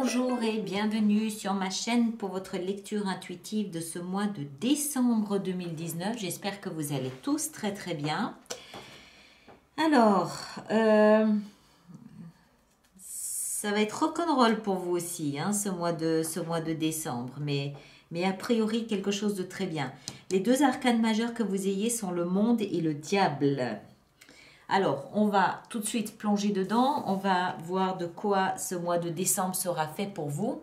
Bonjour et bienvenue sur ma chaîne pour votre lecture intuitive de ce mois de décembre 2019. J'espère que vous allez tous très bien. Alors, ça va être rock'n'roll pour vous aussi, hein, ce mois de décembre, mais a priori quelque chose de très bien. Les deux arcanes majeures que vous ayez sont le monde et le diable. Alors, on va tout de suite plonger dedans. On va voir de quoi ce mois de décembre sera fait pour vous.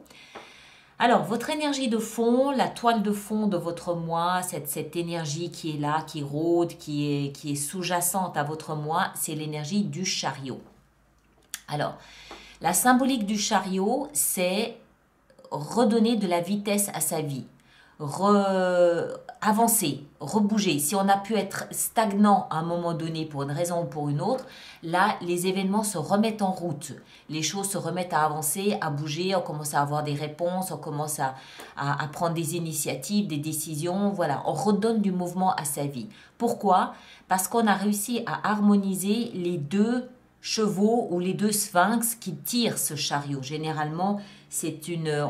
Alors, votre énergie de fond, la toile de fond de votre mois, cette énergie qui est là, qui rôde, qui est sous-jacente à votre mois, c'est l'énergie du chariot. Alors, la symbolique du chariot, c'est redonner de la vitesse à sa vie. Avancer, rebouger. Si on a pu être stagnant à un moment donné pour une raison ou pour une autre, là, les événements se remettent en route. Les choses se remettent à avancer, à bouger, on commence à avoir des réponses, on commence à prendre des initiatives, des décisions. Voilà, on redonne du mouvement à sa vie. Pourquoi? Parce qu'on a réussi à harmoniser les deux chevaux ou les deux sphinx qui tirent ce chariot. Généralement,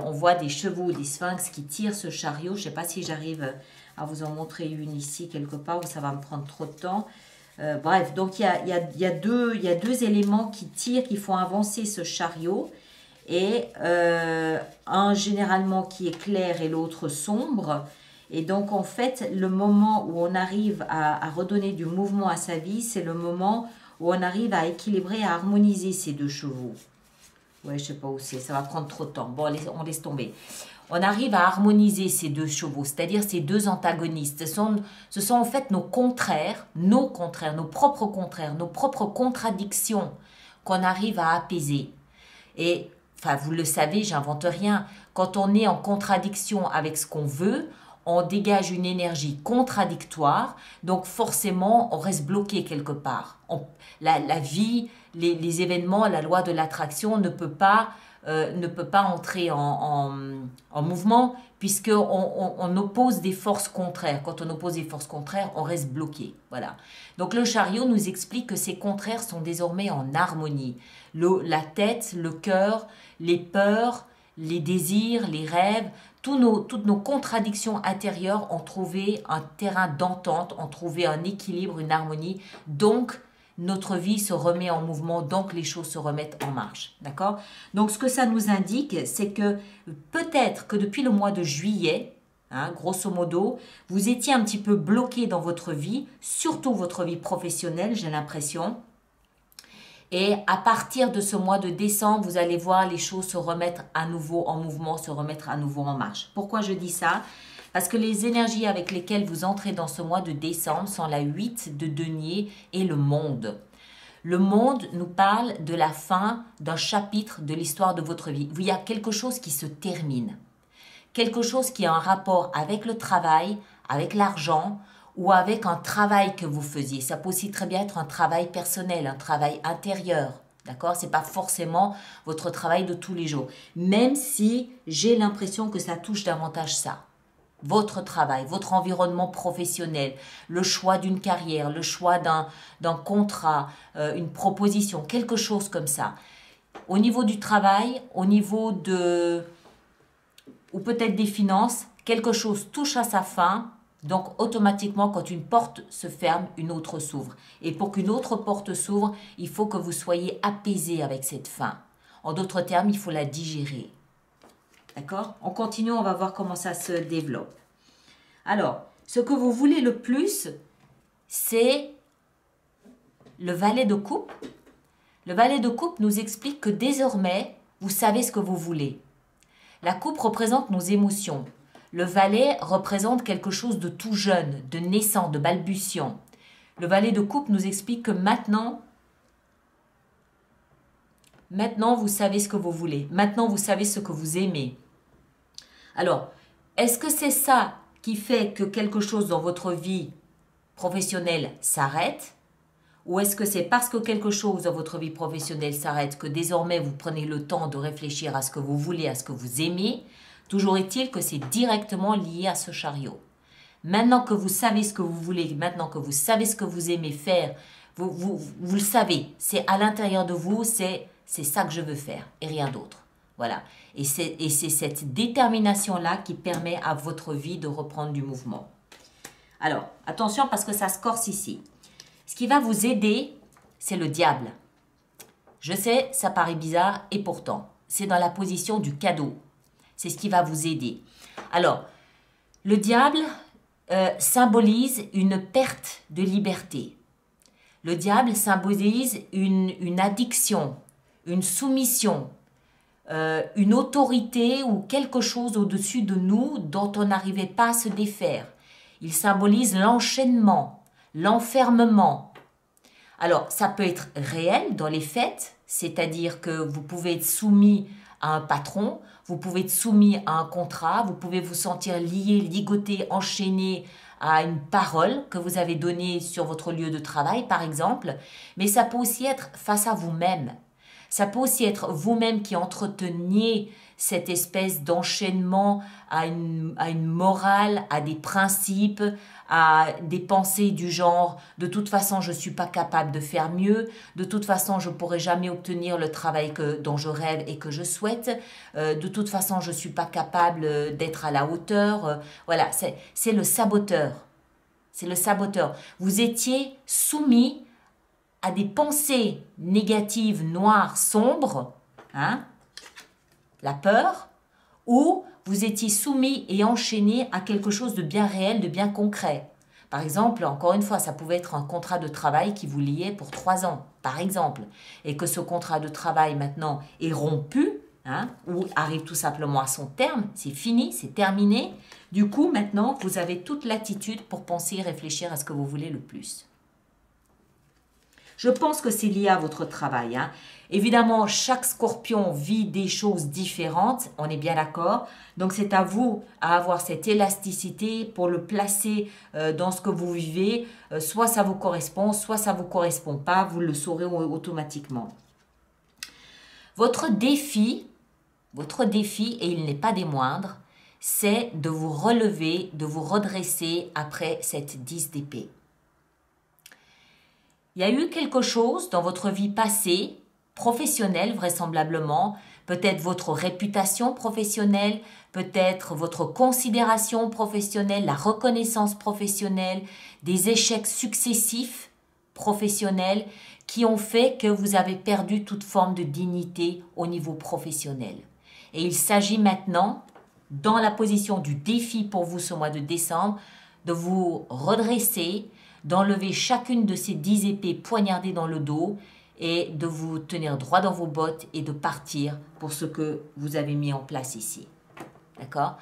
on voit des chevaux ou des sphinx qui tirent ce chariot. Je ne sais pas si j'arrive à vous en montrer une ici quelque part ou ça va me prendre trop de temps. Bref, donc il y a deux éléments qui tirent, qui font avancer ce chariot. Et un généralement qui est clair et l'autre sombre. Et donc en fait, le moment où on arrive à redonner du mouvement à sa vie, c'est le moment où on arrive à équilibrer, à harmoniser ces deux chevaux. Ouais, je sais pas où c'est, ça va prendre trop de temps. Bon, on laisse tomber. On arrive à harmoniser ces deux chevaux, c'est-à-dire ces deux antagonistes. Ce sont en fait nos propres contradictions qu'on arrive à apaiser. Et, enfin, vous le savez, j'invente rien. Quand on est en contradiction avec ce qu'on veut, on dégage une énergie contradictoire, donc forcément, on reste bloqué quelque part. La vie, les événements, la loi de l'attraction ne peut pas entrer en mouvement puisqu'on oppose des forces contraires. Quand on oppose des forces contraires, on reste bloqué. Voilà. Donc le chariot nous explique que ces contraires sont désormais en harmonie. La tête, le cœur, les peurs, les désirs, les rêves, toutes nos contradictions intérieures ont trouvé un terrain d'entente, ont trouvé un équilibre, une harmonie. Donc, notre vie se remet en mouvement, donc les choses se remettent en marche. D'accord? Donc, ce que ça nous indique, c'est que peut-être que depuis le mois de juillet, hein, grosso modo, vous étiez un petit peu bloqué dans votre vie, surtout votre vie professionnelle, j'ai l'impression. Et à partir de ce mois de décembre, vous allez voir les choses se remettre à nouveau en mouvement, se remettre à nouveau en marche. Pourquoi je dis ça? Parce que les énergies avec lesquelles vous entrez dans ce mois de décembre sont la 8 de denier et le monde. Le monde nous parle de la fin d'un chapitre de l'histoire de votre vie. Il y a quelque chose qui se termine. Quelque chose qui a un rapport avec le travail, avec l'argent, ou avec un travail que vous faisiez. Ça peut aussi très bien être un travail personnel, un travail intérieur. D'accord? Ce n'est pas forcément votre travail de tous les jours. Même si j'ai l'impression que ça touche davantage ça. Votre travail, votre environnement professionnel, le choix d'une carrière, le choix d'un contrat, une proposition, quelque chose comme ça. Au niveau du travail, au niveau ou peut-être des finances, quelque chose touche à sa fin. Donc, automatiquement, quand une porte se ferme, une autre s'ouvre. Et pour qu'une autre porte s'ouvre, il faut que vous soyez apaisé avec cette fin. En d'autres termes, il faut la digérer. D'accord? On continue, on va voir comment ça se développe. Alors, ce que vous voulez le plus, c'est le valet de coupe. Le valet de coupe nous explique que désormais, vous savez ce que vous voulez. La coupe représente nos émotions. Le valet représente quelque chose de tout jeune, de naissant, de balbutiant. Le valet de coupe nous explique que maintenant, vous savez ce que vous voulez. Maintenant, vous savez ce que vous aimez. Alors, est-ce que c'est ça qui fait que quelque chose dans votre vie professionnelle s'arrête? Ou est-ce que c'est parce que quelque chose dans votre vie professionnelle s'arrête que désormais vous prenez le temps de réfléchir à ce que vous voulez, à ce que vous aimez? Toujours est-il que c'est directement lié à ce chariot. Maintenant que vous savez ce que vous voulez, maintenant que vous savez ce que vous aimez faire, vous le savez. C'est à l'intérieur de vous, c'est ça que je veux faire et rien d'autre. Voilà. Et c'est cette détermination-là qui permet à votre vie de reprendre du mouvement. Alors, attention parce que ça se corse ici. Ce qui va vous aider, c'est le diable. Je sais, ça paraît bizarre et pourtant, c'est dans la position du cadeau. C'est ce qui va vous aider. Alors, le diable symbolise une perte de liberté. Le diable symbolise une addiction, une soumission, une autorité ou quelque chose au-dessus de nous dont on n'arrivait pas à se défaire. Il symbolise l'enchaînement, l'enfermement. Alors, ça peut être réel dans les faits, c'est-à-dire que vous pouvez être soumis à un patron, vous pouvez être soumis à un contrat, vous pouvez vous sentir lié, ligoté, enchaîné à une parole que vous avez donnée sur votre lieu de travail, par exemple, mais ça peut aussi être face à vous-même. Ça peut aussi être vous-même qui entreteniez cette espèce d'enchaînement à une morale, à des principes, à des pensées du genre « de toute façon, je ne suis pas capable de faire mieux, de toute façon, je ne pourrai jamais obtenir le travail dont je rêve et que je souhaite, de toute façon, je ne suis pas capable d'être à la hauteur. » Voilà, c'est le saboteur. C'est le saboteur. Vous étiez soumis à des pensées négatives, noires, sombres, hein, la peur, ou vous étiez soumis et enchaîné à quelque chose de bien réel, de bien concret. Par exemple, encore une fois, ça pouvait être un contrat de travail qui vous liait pour 3 ans, par exemple, et que ce contrat de travail maintenant est rompu, hein, ou arrive tout simplement à son terme, c'est fini, c'est terminé. Du coup, maintenant, vous avez toute l'attitude pour penser et réfléchir à ce que vous voulez le plus. Je pense que c'est lié à votre travail, hein. Évidemment, chaque scorpion vit des choses différentes, on est bien d'accord. Donc, c'est à vous à avoir cette élasticité pour le placer dans ce que vous vivez. Soit ça vous correspond, soit ça ne vous correspond pas. Vous le saurez automatiquement. Votre défi, et il n'est pas des moindres, c'est de vous relever, de vous redresser après cette 10 d'épée. Il y a eu quelque chose dans votre vie passée, professionnelle vraisemblablement, peut-être votre réputation professionnelle, peut-être votre considération professionnelle, la reconnaissance professionnelle, des échecs successifs professionnels qui ont fait que vous avez perdu toute forme de dignité au niveau professionnel. Et il s'agit maintenant, dans la position du défi pour vous ce mois de décembre, de vous redresser, d'enlever chacune de ces 10 épées poignardées dans le dos et de vous tenir droit dans vos bottes et de partir pour ce que vous avez mis en place ici. D'accord?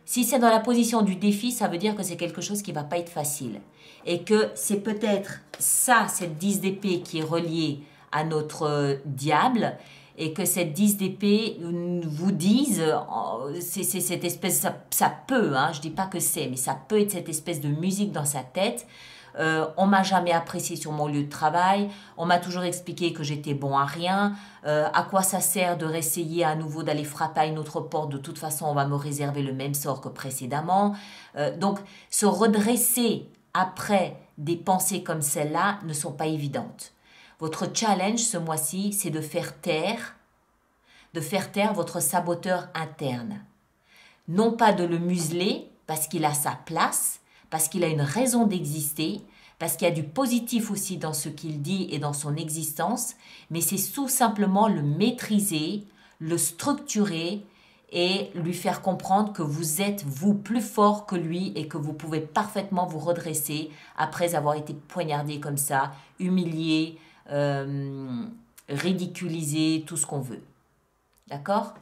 Si c'est dans la position du défi, ça veut dire que c'est quelque chose qui ne va pas être facile. Et que c'est peut-être ça, cette 10 d'épée qui est reliée à notre diable, et que cette 10 d'épée vous dise, c'est cette espèce, ça peut, hein, je ne dis pas que c'est, mais ça peut être cette espèce de musique dans sa tête. On m'a jamais apprécié sur mon lieu de travail, on m'a toujours expliqué que j'étais bon à rien, à quoi ça sert de réessayer à nouveau d'aller frapper à une autre porte, de toute façon on va me réserver le même sort que précédemment. Donc se redresser après des pensées comme celle-là ne sont pas évidentes. Votre challenge ce mois-ci, c'est de faire taire votre saboteur interne. Non pas de le museler parce qu'il a sa place, parce qu'il a une raison d'exister, parce qu'il y a du positif aussi dans ce qu'il dit et dans son existence, mais c'est tout simplement le maîtriser, le structurer et lui faire comprendre que vous êtes, vous, plus fort que lui et que vous pouvez parfaitement vous redresser après avoir été poignardé comme ça, humilié, ridiculisé, tout ce qu'on veut. D'accord ?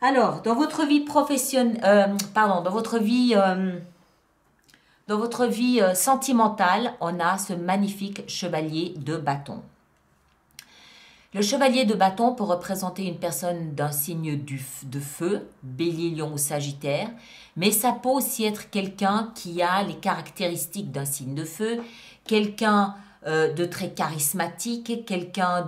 Alors, dans votre vie professionnelle, dans votre vie sentimentale, on a ce magnifique chevalier de bâton. Le chevalier de bâton peut représenter une personne d'un signe de feu, bélier, lion ou sagittaire, mais ça peut aussi être quelqu'un qui a les caractéristiques d'un signe de feu, quelqu'un de très charismatique, quelqu'un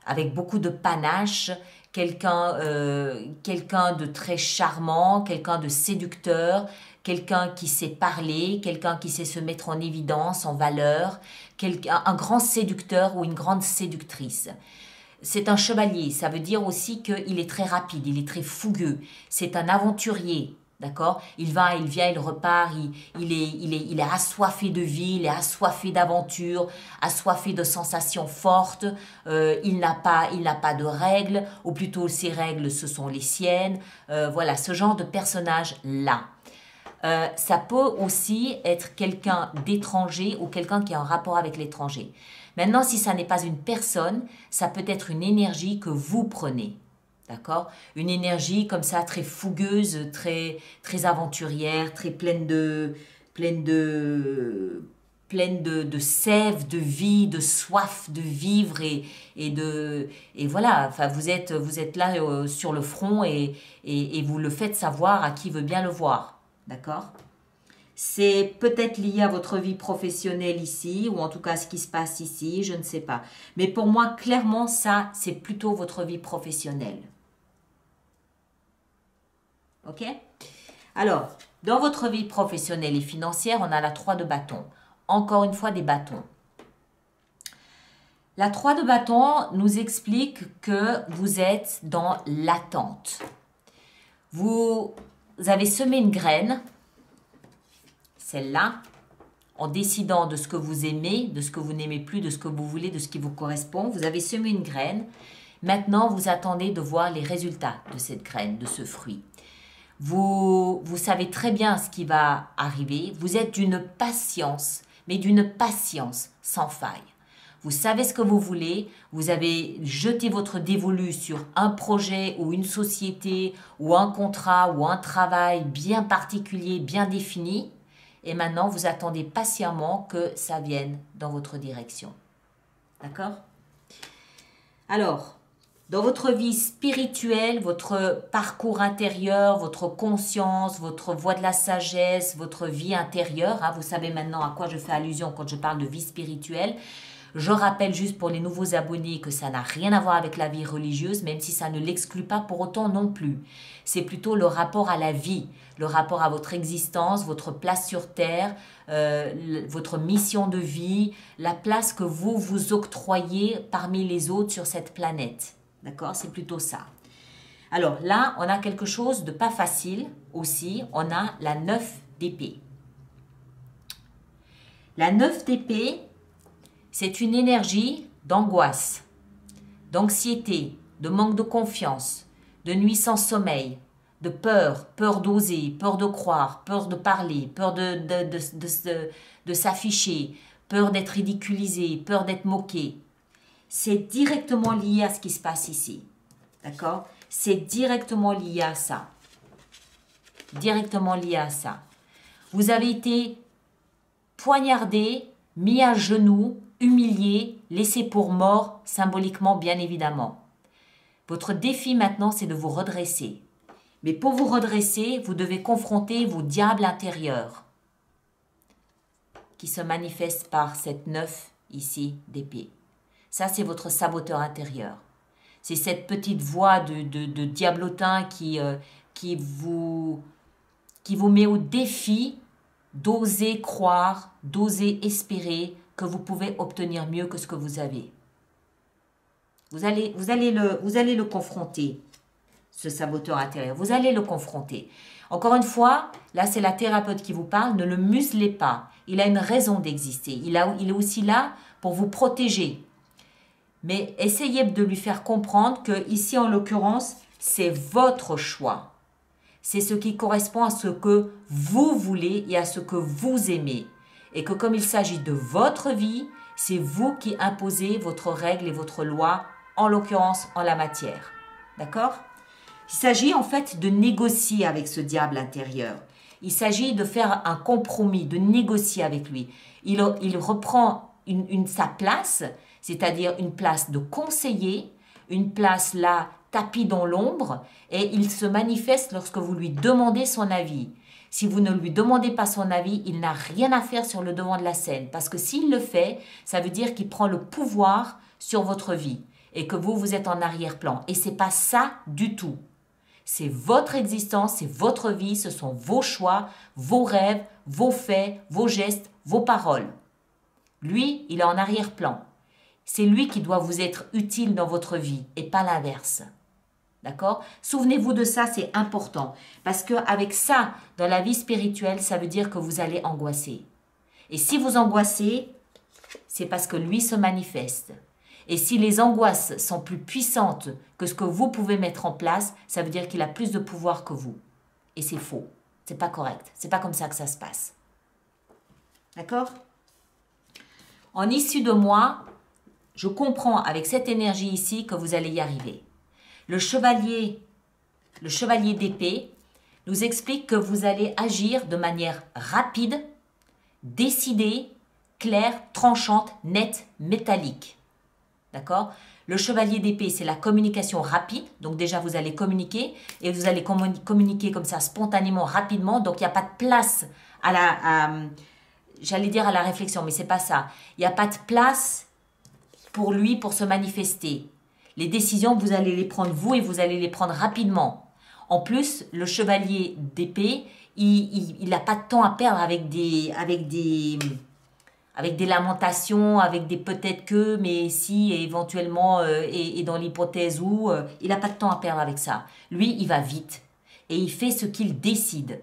avec beaucoup de panache, quelqu'un de très charmant, quelqu'un de séducteur, quelqu'un qui sait parler, quelqu'un qui sait se mettre en évidence, en valeur, un grand séducteur ou une grande séductrice. C'est un chevalier, ça veut dire aussi qu'il est très rapide, il est très fougueux, c'est un aventurier. D'accord? Il va, il vient, il repart, il est assoiffé de vie, il est assoiffé d'aventure, assoiffé de sensations fortes, il n'a pas de règles, ou plutôt ses règles, ce sont les siennes. Voilà, ce genre de personnage-là. Ça peut aussi être quelqu'un d'étranger ou quelqu'un qui a un rapport avec l'étranger. Maintenant, si ça n'est pas une personne, ça peut être une énergie que vous prenez. D'accord? Une énergie comme ça, très fougueuse, très aventurière, très pleine de sève, de vie, de soif de vivre et voilà. Enfin, vous êtes là sur le front et vous le faites savoir à qui veut bien le voir. D'accord? C'est peut-être lié à votre vie professionnelle ici, ou en tout cas à ce qui se passe ici, je ne sais pas. Mais pour moi, clairement, ça, c'est plutôt votre vie professionnelle. Ok? Alors, dans votre vie professionnelle et financière, on a la 3 de bâton. Encore une fois, des bâtons. La 3 de bâton nous explique que vous êtes dans l'attente. Vous avez semé une graine, celle-là, en décidant de ce que vous aimez, de ce que vous n'aimez plus, de ce que vous voulez, de ce qui vous correspond. Vous avez semé une graine. Maintenant, vous attendez de voir les résultats de cette graine, de ce fruit. Vous savez très bien ce qui va arriver. Vous êtes d'une patience, mais d'une patience sans faille. Vous savez ce que vous voulez. Vous avez jeté votre dévolu sur un projet ou une société ou un contrat ou un travail bien particulier, bien défini. Et maintenant, vous attendez patiemment que ça vienne dans votre direction. D'accord? Alors, dans votre vie spirituelle, votre parcours intérieur, votre conscience, votre voie de la sagesse, votre vie intérieure, hein, vous savez maintenant à quoi je fais allusion quand je parle de vie spirituelle. Je rappelle juste pour les nouveaux abonnés que ça n'a rien à voir avec la vie religieuse, même si ça ne l'exclut pas pour autant non plus. C'est plutôt le rapport à la vie, le rapport à votre existence, votre place sur Terre, votre mission de vie, la place que vous vous octroyez parmi les autres sur cette planète. D'accord? C'est plutôt ça. Alors là, on a quelque chose de pas facile aussi. On a la 9 d'épée. La 9 d'épée, c'est une énergie d'angoisse, d'anxiété, de manque de confiance, de nuit sans sommeil, de peur, peur d'oser, peur de croire, peur de parler, peur de s'afficher, peur d'être ridiculisé, peur d'être moqué. C'est directement lié à ce qui se passe ici. D'accord? C'est directement lié à ça. Directement lié à ça. Vous avez été poignardé, mis à genoux, humilié, laissé pour mort, symboliquement bien évidemment. Votre défi maintenant, c'est de vous redresser. Mais pour vous redresser, vous devez confronter vos diables intérieurs qui se manifestent par cette 9 ici d'épée. Ça, c'est votre saboteur intérieur. C'est cette petite voix de diablotin qui vous met au défi d'oser croire, d'oser espérer que vous pouvez obtenir mieux que ce que vous avez. Vous allez le confronter, ce saboteur intérieur. Vous allez le confronter. Encore une fois, là, c'est la thérapeute qui vous parle. Ne le muselez pas. Il a une raison d'exister. Il est aussi là pour vous protéger. Mais essayez de lui faire comprendre que ici, en l'occurrence, c'est votre choix. C'est ce qui correspond à ce que vous voulez et à ce que vous aimez. Et que comme il s'agit de votre vie, c'est vous qui imposez votre règle et votre loi, en l'occurrence en la matière. D'accord? Il s'agit en fait de négocier avec ce diable intérieur. Il s'agit de faire un compromis, de négocier avec lui. Il reprend sa place, c'est-à-dire une place de conseiller, une place là, tapis dans l'ombre, et il se manifeste lorsque vous lui demandez son avis. Si vous ne lui demandez pas son avis, il n'a rien à faire sur le devant de la scène, parce que s'il le fait, ça veut dire qu'il prend le pouvoir sur votre vie, et que vous êtes en arrière-plan. Et c'est pas ça du tout. C'est votre existence, c'est votre vie, ce sont vos choix, vos rêves, vos faits, vos gestes, vos paroles. Lui, il est en arrière-plan. C'est lui qui doit vous être utile dans votre vie et pas l'inverse. D'accord? Souvenez-vous de ça, c'est important. Parce qu'avec ça, dans la vie spirituelle, ça veut dire que vous allez angoisser. Et si vous angoissez, c'est parce que lui se manifeste. Et si les angoisses sont plus puissantes que ce que vous pouvez mettre en place, ça veut dire qu'il a plus de pouvoir que vous. Et c'est faux. C'est pas correct. C'est pas comme ça que ça se passe. D'accord? En issue de moi, je comprends avec cette énergie ici que vous allez y arriver. Le chevalier d'épée nous explique que vous allez agir de manière rapide, décidée, claire, tranchante, nette, métallique. D'accord? Le chevalier d'épée, c'est la communication rapide. Donc déjà, vous allez communiquer et vous allez communiquer comme ça spontanément, rapidement. Donc, il n'y a pas de place j'allais dire à la réflexion, mais c'est pas ça. Il n'y a pas de place pour lui pour se manifester. Les décisions, vous allez les prendre vous et vous allez les prendre rapidement. En plus, le chevalier d'épée, il n'a pas de temps à perdre avec des lamentations, avec des peut-être que, mais si, et éventuellement, et dans l'hypothèse où, il n'a pas de temps à perdre avec ça. Lui, il va vite et il fait ce qu'il décide.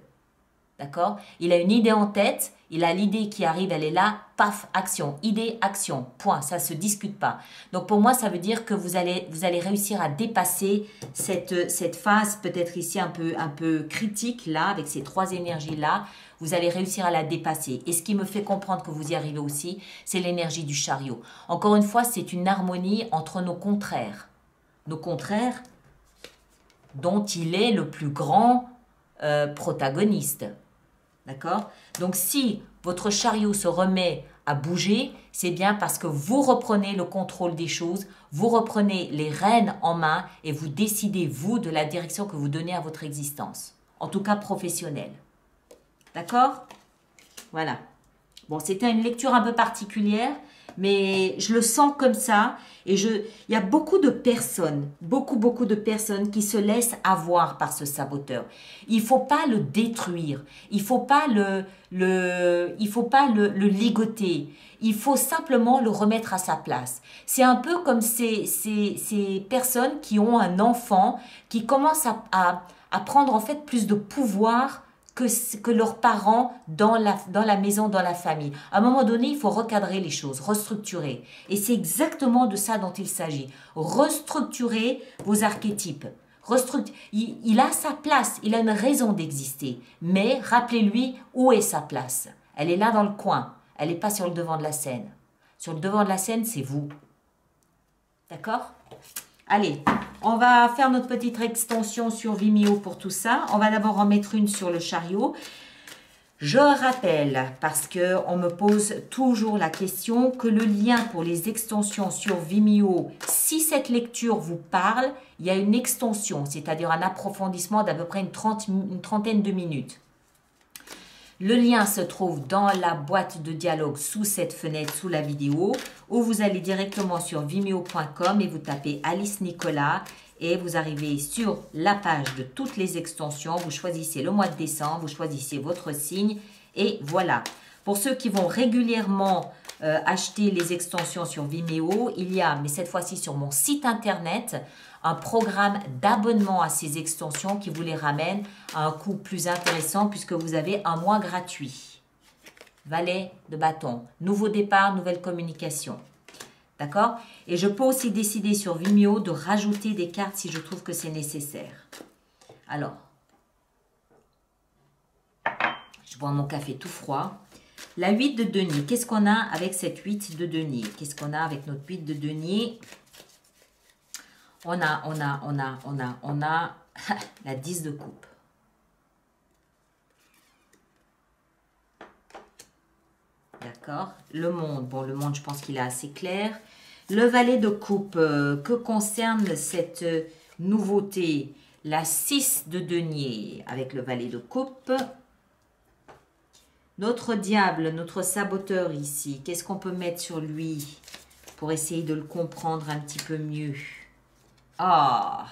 D'accord? Il a une idée en tête, il a l'idée qui arrive, elle est là, paf, action, idée, action, point, ça ne se discute pas. Donc pour moi, ça veut dire que vous allez réussir à dépasser cette phase peut-être ici un peu critique là, avec ces trois énergies-là, vous allez réussir à la dépasser. Et ce qui me fait comprendre que vous y arrivez aussi, c'est l'énergie du chariot. Encore une fois, c'est une harmonie entre nos contraires. Nos contraires dont il est le plus grand protagoniste. D'accord? Donc, si votre chariot se remet à bouger, c'est bien parce que vous reprenez le contrôle des choses, vous reprenez les rênes en main et vous décidez, vous, de la direction que vous donnez à votre existence. En tout cas, professionnelle. D'accord? Voilà. Bon, c'était une lecture un peu particulière, mais je le sens comme ça. Et il y a beaucoup de personnes, beaucoup de personnes qui se laissent avoir par ce saboteur. Il faut pas le détruire. Il faut pas le ligoter. Il faut simplement le remettre à sa place. C'est un peu comme ces personnes qui ont un enfant qui commence à prendre en fait plus de pouvoir que leurs parents dans la maison, dans la famille. À un moment donné, il faut recadrer les choses, restructurer. Et c'est exactement de ça dont il s'agit. Restructurer vos archétypes. Il a sa place, il a une raison d'exister. Mais rappelez-lui où est sa place. Elle est là dans le coin. Elle n'est pas sur le devant de la scène. Sur le devant de la scène, c'est vous. D'accord ? Allez, on va faire notre petite extension sur Vimeo pour tout ça. On va d'abord en mettre une sur le chariot. Je rappelle, parce qu'on me pose toujours la question, que le lien pour les extensions sur Vimeo, si cette lecture vous parle, il y a une extension, c'est-à-dire un approfondissement d'à peu près une trentaine de minutes. Le lien se trouve dans la boîte de dialogue sous cette fenêtre, sous la vidéo, ou vous allez directement sur vimeo.com et vous tapez Alice Nicolas et vous arrivez sur la page de toutes les extensions. Vous choisissez le mois de décembre, vous choisissez votre signe et voilà. Pour ceux qui vont régulièrement acheter les extensions sur Vimeo, il y a, mais cette fois-ci sur mon site internet, un programme d'abonnement à ces extensions qui vous les ramène à un coût plus intéressant puisque vous avez un mois gratuit. Valet de bâton, nouveau départ, nouvelle communication. D'accord? Et je peux aussi décider sur Vimeo de rajouter des cartes si je trouve que c'est nécessaire. Alors, je bois mon café tout froid. La 8 de denier, qu'est-ce qu'on a avec cette 8 de denier? Qu'est-ce qu'on a avec notre 8 de denier? On a la 10 de coupe. D'accord. Le monde, bon, le monde, je pense qu'il est assez clair. Le valet de coupe, que concerne cette nouveauté? La 6 de denier avec le valet de coupe. Notre diable, notre saboteur ici, qu'est-ce qu'on peut mettre sur lui pour essayer de le comprendre un petit peu mieux? Ah,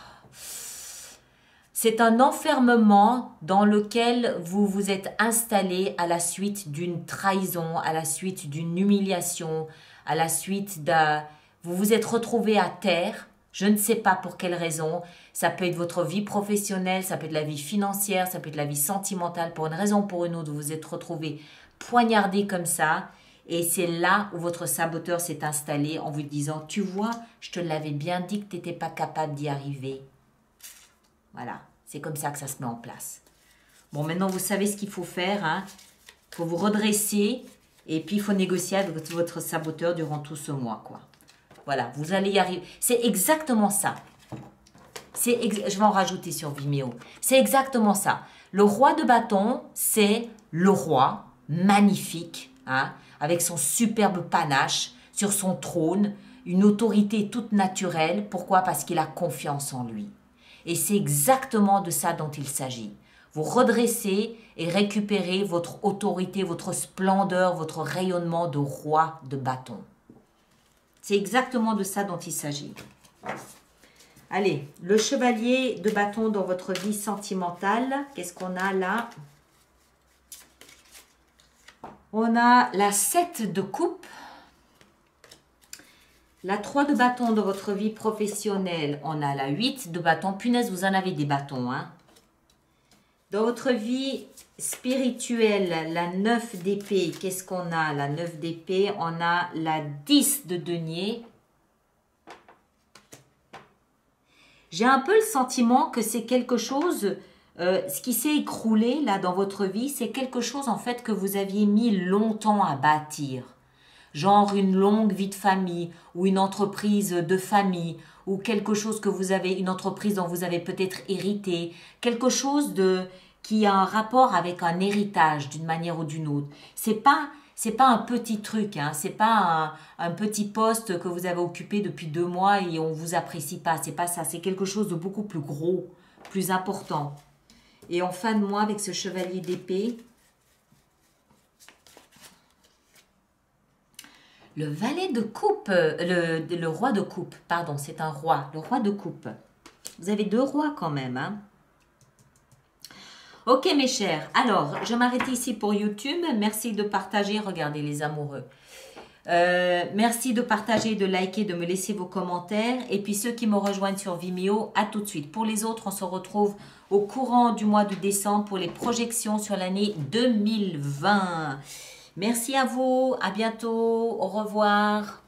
C'est un enfermement dans lequel vous vous êtes installé à la suite d'une trahison, à la suite d'une humiliation, à la suite d'un... Vous vous êtes retrouvé à terre, je ne sais pas pour quelle raison. Ça peut être votre vie professionnelle, ça peut être la vie financière, ça peut être la vie sentimentale. Pour une raison ou pour une autre, vous vous êtes retrouvé poignardé comme ça. Et c'est là où votre saboteur s'est installé en vous disant, tu vois, je te l'avais bien dit que tu n'étais pas capable d'y arriver. Voilà, c'est comme ça que ça se met en place. Bon, maintenant, vous savez ce qu'il faut faire. Hein. Il faut vous redresser et puis il faut négocier avec votre saboteur durant tout ce mois, quoi. Voilà, vous allez y arriver. C'est exactement ça. Je vais en rajouter sur Vimeo. C'est exactement ça. Le roi de bâton, c'est le roi, magnifique, hein, avec son superbe panache sur son trône, une autorité toute naturelle. Pourquoi? Parce qu'il a confiance en lui. Et c'est exactement de ça dont il s'agit. Vous redressez et récupérez votre autorité, votre splendeur, votre rayonnement de roi de bâton. C'est exactement de ça dont il s'agit. Allez, le chevalier de bâton dans votre vie sentimentale. Qu'est-ce qu'on a là? On a la 7 de coupe. La 3 de bâton dans votre vie professionnelle. On a la 8 de bâton. Punaise, vous en avez des bâtons, hein? Dans votre vie spirituelle, la 9 d'épée, qu'est-ce qu'on a? La 9 d'épée, on a la 10 de denier. J'ai un peu le sentiment que c'est quelque chose, ce qui s'est écroulé là dans votre vie, c'est quelque chose en fait que vous aviez mis longtemps à bâtir. Genre une longue vie de famille ou une entreprise de famille ou quelque chose que vous avez, une entreprise dont vous avez peut-être hérité, quelque chose qui a un rapport avec un héritage d'une manière ou d'une autre. C'est pas un petit truc, hein, c'est pas un petit poste que vous avez occupé depuis 2 mois et on vous apprécie pas, c'est pas ça, c'est quelque chose de beaucoup plus gros, plus important. Et en fin de mois avec ce chevalier d'épée, le valet de coupe, le roi de coupe, pardon, c'est un roi, le roi de coupe. Vous avez 2 rois quand même, hein. Ok mes chers, alors je m'arrête ici pour YouTube. Merci de partager, regardez les amoureux. Merci de partager, de liker, de me laisser vos commentaires. Et puis ceux qui me rejoignent sur Vimeo, à tout de suite. Pour les autres, on se retrouve au courant du mois de décembre pour les projections sur l'année 2020. Merci à vous, à bientôt, au revoir.